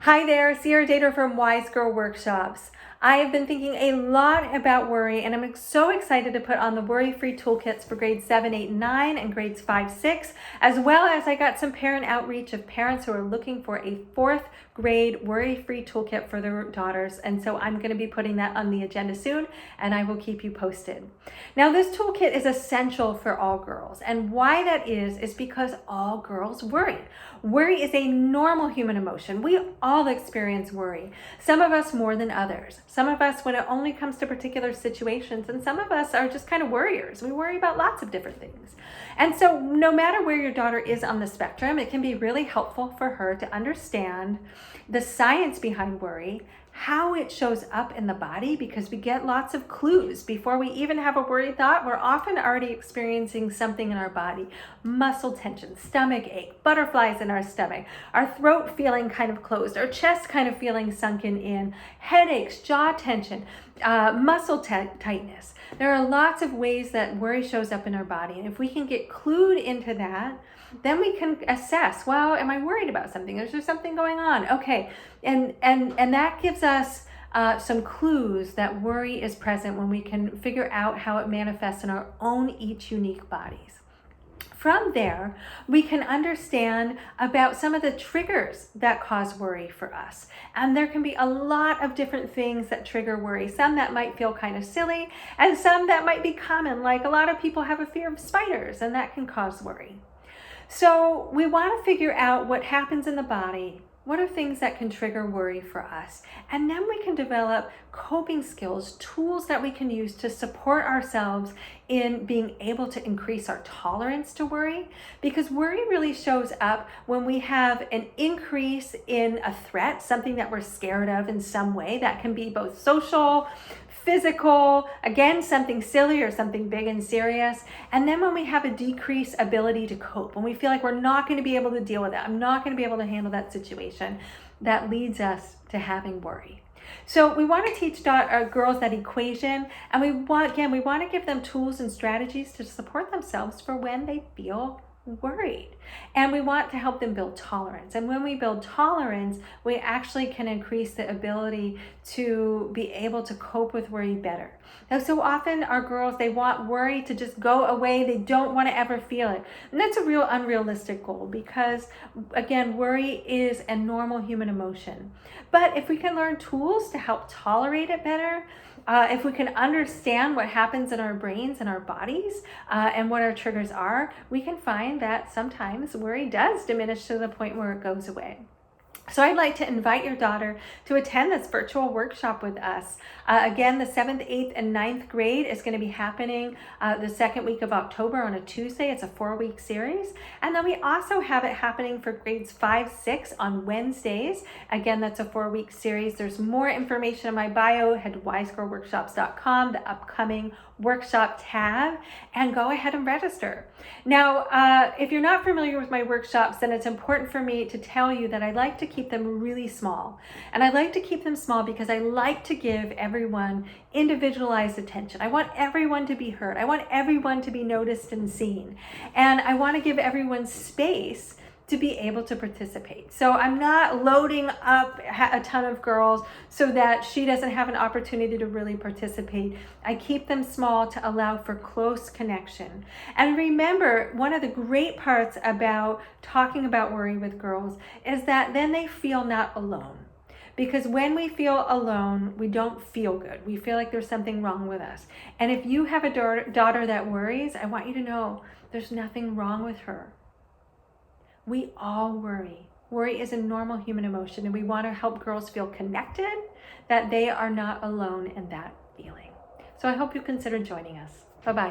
Hi there, Sierra Dater from Wise Girl Workshops. I have been thinking a lot about worry, and I'm so excited to put on the worry-free toolkits for grades 7, 8, and 9 and grades 5, 6, as well as I got some parent outreach of parents who are looking for a 4th grade worry-free toolkit for their daughters. And so I'm going to be putting that on the agenda soon, and I will keep you posted. Now, this toolkit is essential for all girls, and why that is because all girls worry. Worry is a normal human emotion. We all experience worry. Some of us more than others. Some of us when it only comes to particular situations, and some of us are just kind of worriers. We worry about lots of different things. And so no matter where your daughter is on the spectrum, it can be really helpful for her to understand the science behind worry, how it shows up in the body, because we get lots of clues. Before we even have a worried thought, we're often already experiencing something in our body. Muscle tension, stomach ache, butterflies in our stomach, our throat feeling kind of closed, our chest kind of feeling sunken in, headaches, jaw tension, muscle tightness. There are lots of ways that worry shows up in our body. And if we can get clued into that, then we can assess, well, am I worried about something? Is there something going on? Okay, and that gives us some clues that worry is present when we can figure out how it manifests in our own each unique bodies. From there, we can understand about some of the triggers that cause worry for us. And there can be a lot of different things that trigger worry. Some that might feel kind of silly, and some that might be common, like a lot of people have a fear of spiders, and that can cause worry. So we want to figure out what happens in the body. What are things that can trigger worry for us? And then we can develop coping skills, tools that we can use to support ourselves in being able to increase our tolerance to worry. Because worry really shows up when we have an increase in a threat, something that we're scared of in some way. That can be both social, physical, again, something silly or something big and serious. And then when we have a decreased ability to cope, when we feel like we're not going to be able to deal with it, I'm not going to be able to handle that situation, that leads us to having worry. So we want to teach our girls that equation, and we want to give them tools and strategies to support themselves for when they feel worried. And we want to help them build tolerance. And when we build tolerance, we actually can increase the ability to be able to cope with worry better. Now, so often our girls, they want worry to just go away. They don't want to ever feel it. And that's a real unrealistic goal because, again, worry is a normal human emotion. But if we can learn tools to help tolerate it better, if we can understand what happens in our brains and our bodies and what our triggers are, we can find that sometimes worry does diminish to the point where it goes away. So I'd like to invite your daughter to attend this virtual workshop with us. Again, the 7th, 8th, and 9th grade is going to be happening the second week of October on a Tuesday. It's a 4-week series. And then we also have it happening for grades 5, 6 on Wednesdays. Again, that's a 4-week series. There's more information in my bio. Head to wisegirlworkshops.com, the upcoming workshop tab, and go ahead and register. Now, if you're not familiar with my workshops, then it's important for me to tell you that I like to keep them really small. And I like to keep them small because I like to give everyone individualized attention. I want everyone to be heard. I want everyone to be noticed and seen. And I want to give everyone space to be able to participate. So I'm not loading up a ton of girls so that she doesn't have an opportunity to really participate. I keep them small to allow for close connection. And remember, one of the great parts about talking about worry with girls is that then they feel not alone. Because when we feel alone, we don't feel good. We feel like there's something wrong with us. And if you have a daughter that worries, I want you to know there's nothing wrong with her. We all worry. Worry is a normal human emotion, and we want to help girls feel connected, that they are not alone in that feeling. So I hope you consider joining us. Bye-bye.